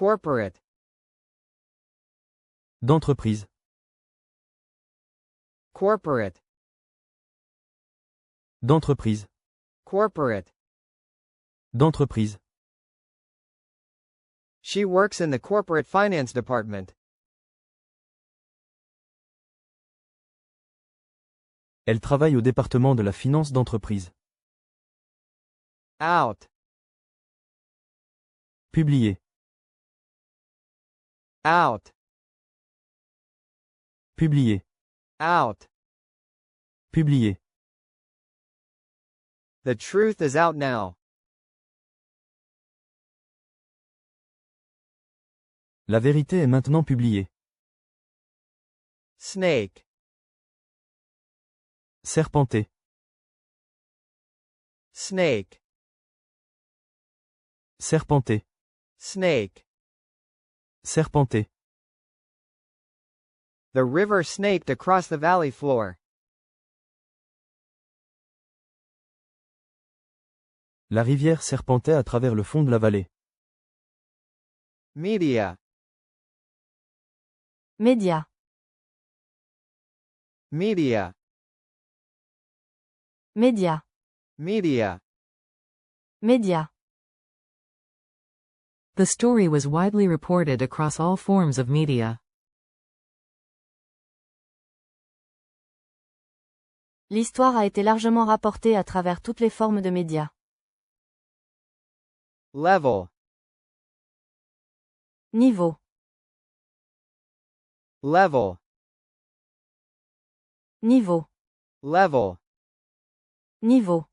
Corporate. D'entreprise. Corporate. D'entreprise. Corporate. D'entreprise. She works in the corporate finance department. Elle travaille au département de la finance d'entreprise. Out. Publier. Out. Publier. Out. Publier. The truth is out now. La vérité est maintenant publiée. Snake. Serpenter. Snake. Serpenter. Snake. Serpenter. The river snaked across the valley floor. La rivière serpentait à travers le fond de la vallée. Media. Média. Media. Média. Media. Média. The story was widely reported across all forms of media. L'histoire a été largement rapportée à travers toutes les formes de médias. Level. Niveau. Level. Niveau. Level. Niveau.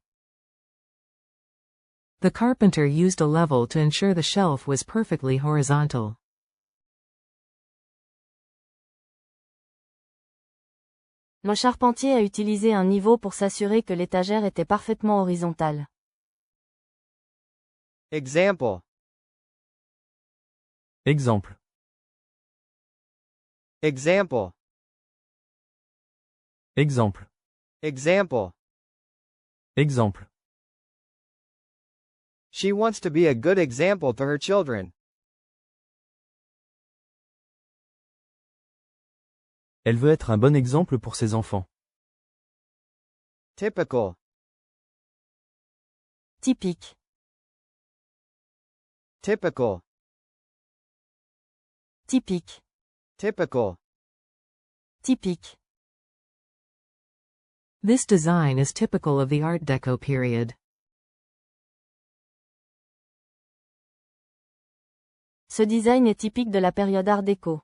The carpenter used a level to ensure the shelf was perfectly horizontal. Le charpentier a utilisé un niveau pour s'assurer que l'étagère était parfaitement horizontale. Example. Exemple. Example. Exemple. Example. Exemple. She wants to be a good example to her children. Elle veut être un bon exemple pour ses enfants. Typical. Typique. Typical. Typique. Typical. Typique. This design is typical of the Art Deco period. Ce design est typique de la période Art déco.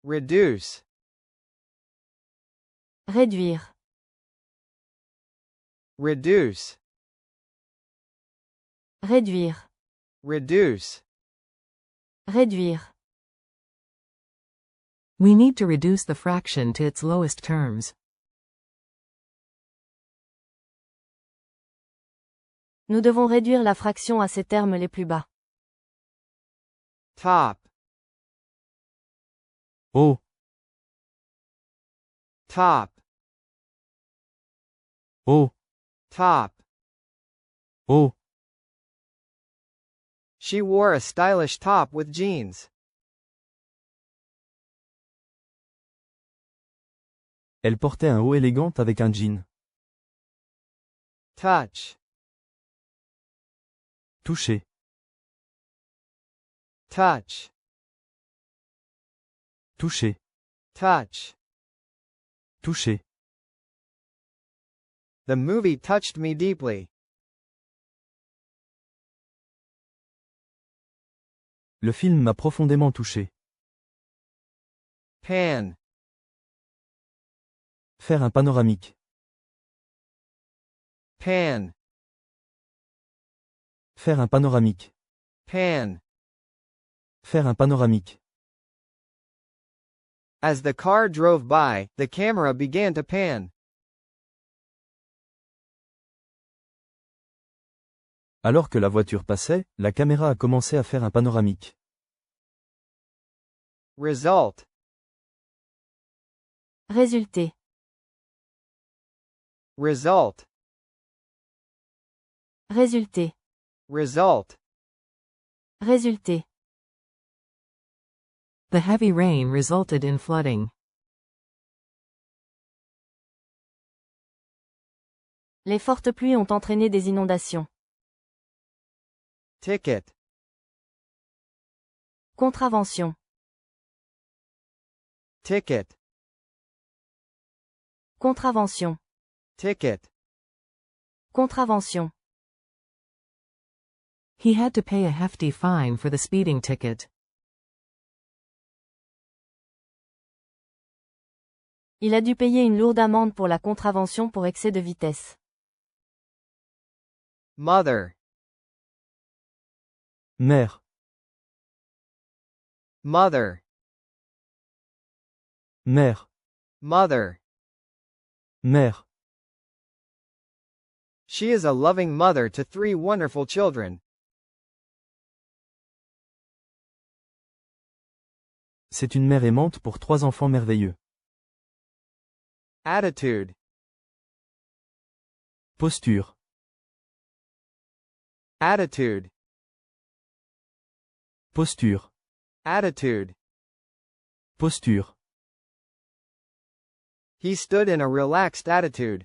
Reduce. Réduire. Reduce. Réduire. Reduce. Réduire. We need to reduce the fraction to its lowest terms. Nous devons réduire la fraction à ses termes les plus bas. Top. Oh. Top. Oh. Top. Oh. She wore a stylish top with jeans. Elle portait un haut élégant avec un jean. Touch. Toucher. Touch. Toucher. Touch. Toucher. The movie touched me deeply. Le film m'a profondément touché. Pan. Faire un panoramique. Pan. Faire un panoramique. Pan. Faire un panoramique. As the car drove by, the camera began to pan. Alors que la voiture passait, la caméra a commencé à faire un panoramique. Result. Résulté. Result. Résulté. Result. Résulté. The heavy rain resulted in flooding. Les fortes pluies ont entraîné des inondations. Ticket. Contravention. Ticket. Contravention. Ticket. Contravention. He had to pay a hefty fine for the speeding ticket. Il a dû payer une lourde amende pour la contravention pour excès de vitesse. Mother. Mère. Mother. Mère. Mother. Mère. She is a loving mother to 3 wonderful children. C'est une mère aimante pour 3 enfants merveilleux. Attitude. Posture. Attitude. Posture. Attitude. Posture. He stood in a relaxed attitude.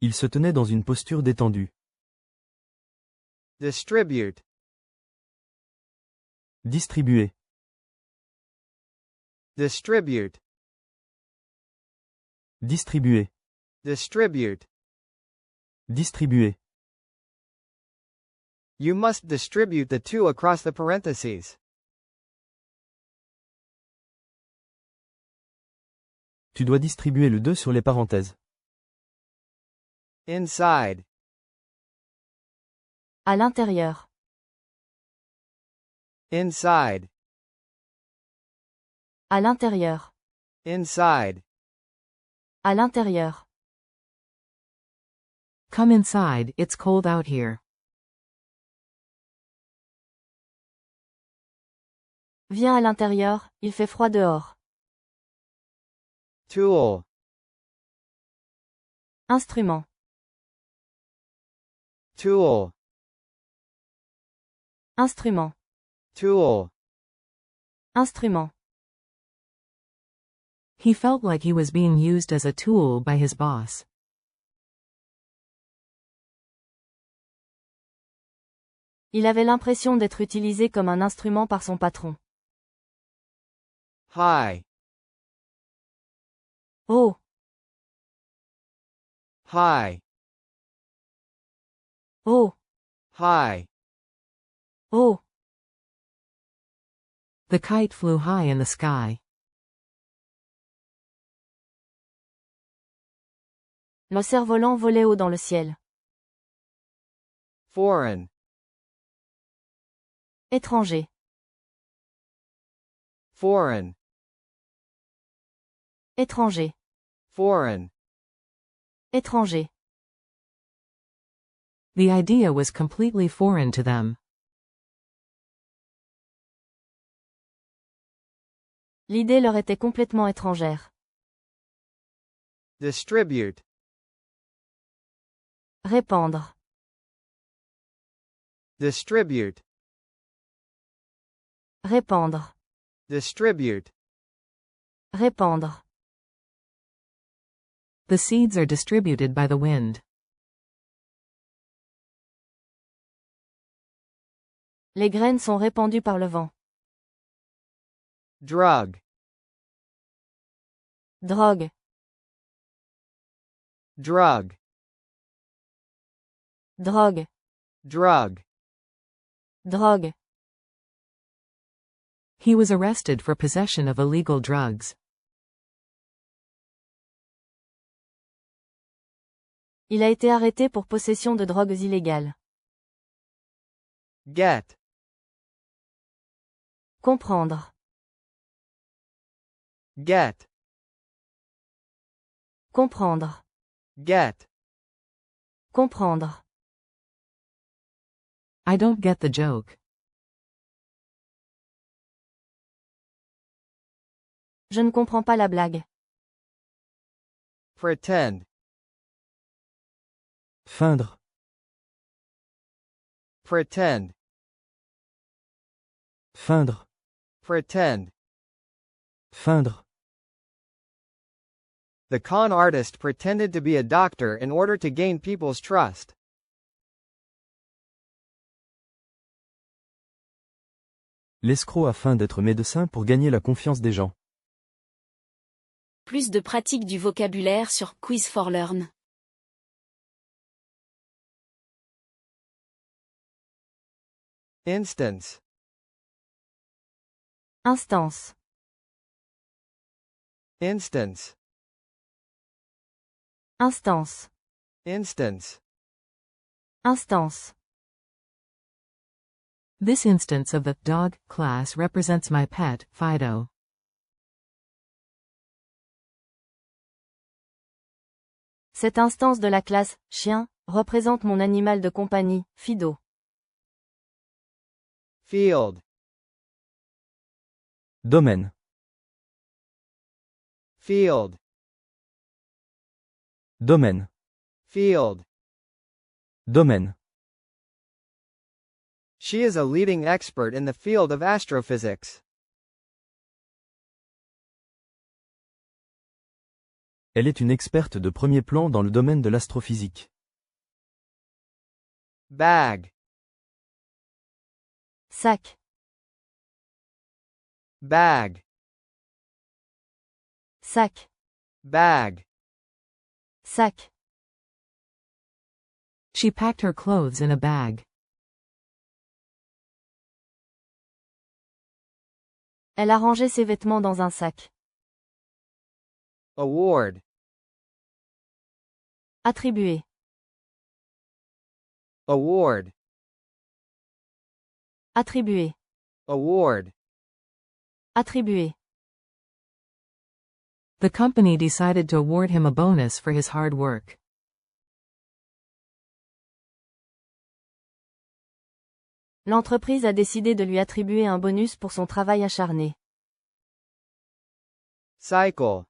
Il se tenait dans une posture détendue. Distribute. Distribuer. Distribute. Distribuer. Distribute. Distribuer. You must distribute the 2 across the parentheses. Tu dois distribuer le 2 sur les parenthèses. Inside. À l'intérieur. Inside. À l'intérieur. Inside. À l'intérieur. Come inside, it's cold out here. Viens à l'intérieur, il fait froid dehors. Tool. Instrument. Tool. Instrument. Tool. Instrument. He felt like he was being used as a tool by his boss. Il avait l'impression d'être utilisé comme un instrument par son patron. High. Oh, High. oh, High. oh. The kite flew high in the sky. Le cerf-volant volait haut dans le ciel. Foreign. Étranger. Foreign. Étranger. Foreign. Étranger. The idea was completely foreign to them. L'idée leur était complètement étrangère. Distribute. Répandre. Distribute. Répandre. Distribute. Répandre. The seeds are distributed by the wind. Les graines sont répandues par le vent. Drug. Drogue. Drug. Drogue. Drug. Drogue. He was arrested for possession of illegal drugs. Il a été arrêté pour possession de drogues illégales. Get. Comprendre. Get. Comprendre. Get. Comprendre. I don't get the joke. Je ne comprends pas la blague. Pretend. Feindre. Pretend. Feindre. Pretend. Feindre. The con artist pretended to be a doctor in order to gain people's trust. L'escroc a feint d'être médecin pour gagner la confiance des gens. Plus de pratique du vocabulaire sur Quiz for Learn. Instance. Instance. Instance. Instance. Instance. Instance. This instance of the dog class represents my pet, Fido. Cette instance de la classe chien représente mon animal de compagnie, Fido. Field. Domaine. Field. Domaine. Field. Domaine. She is a leading expert in the field of astrophysics. Elle est une experte de premier plan dans le domaine de l'astrophysique. Bag. Sac. Bag. Sac. Bag. Sac. She packed her clothes in a bag. Elle a rangé ses vêtements dans un sac. Award. Attribué. Award. Attribué. Award. Attribué. The company decided to award him a bonus for his hard work. L'entreprise a décidé de lui attribuer un bonus pour son travail acharné. Cycle.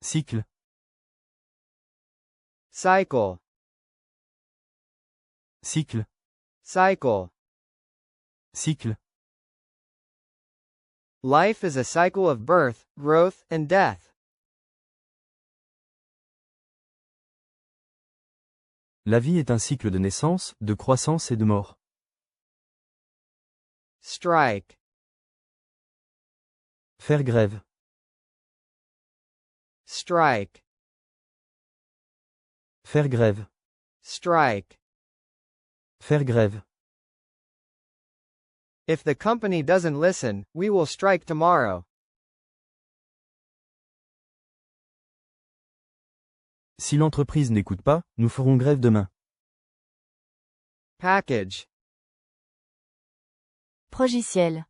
Cycle. Cycle. Cycle. Cycle. Cycle. Life is a cycle of birth, growth, and death. La vie est un cycle de naissance, de croissance et de mort. Strike. Faire grève. Strike. Faire grève. Strike. Faire grève. If the company doesn't listen, we will strike tomorrow. Si l'entreprise n'écoute pas, nous ferons grève demain. Package. Progiciel.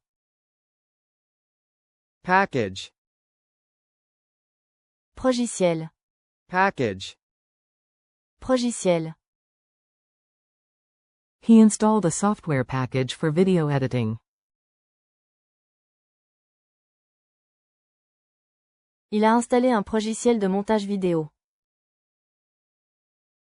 Package. Progiciel. Package. Progiciel. He installed a software package for video editing. Il a installé un progiciel de montage vidéo.